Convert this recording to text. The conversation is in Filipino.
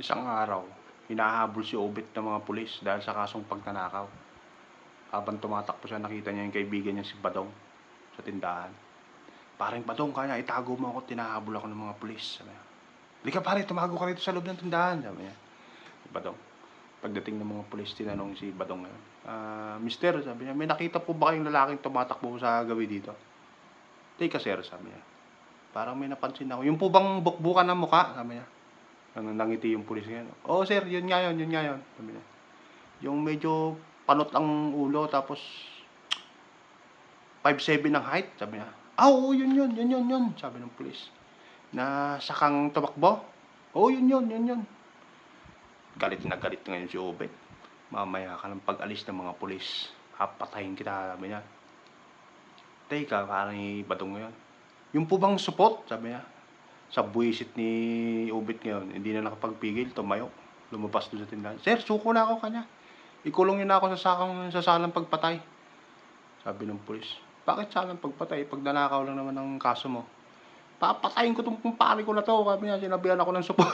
Isang araw, hinahabol si Obet ng mga pulis dahil sa kasong pagnanakaw. Habang tumatakbo siya, nakita niya yung kaibigan niya si Badong sa tindahan. "Paring Badong, kaya itago mo ako, tinahabol ako ng mga pulis." Sabi niya. "Halika pare, tumago ka rito sa loob ng tindahan." Sabi niya. Si Badong. Pagdating ng mga pulis, tinanong si Badong ngayon. "Mister," sabi niya, "may nakita po ba kayong lalaking tumatakbo sa gawi dito?" "Teka sir," sabi niya. "Parang may napansin ako. Yung po bang bukbukan ng mukha?" Sabi niya. Nangiti yung pulis ngayon. "Oo sir, yun nga yun, yun nga yun." Sabi niya. "Yung medyo panot ang ulo tapos 5'7" ang height." Sabi niya. Oo yun yun, yun yun yun." Sabi ng pulis. "Na sakang tumakbo?" "Oo yun yun, yun yun." Galit na galit ngayon si Obet. "Mamaya ka ng pag-alis ng mga pulis, papatayin kita." Sabi niya. "Teka, parang Badong ngayon. Yung po bang supot?" Sabi niya. Sa buwisit ni Obet ngayon, hindi na nakapagpigil, tumayo. Lumabas doon sa tindahan. "Sir, suko na ako kanya. Ikulong niyo na ako sa salang pagpatay." Sabi ng pulis. "Bakit salang pagpatay? Pag nanakaw lang naman ang kaso mo." "Papatayin ko tong kumpare ko na to." Sabi niya, sinabihan ako ng supot.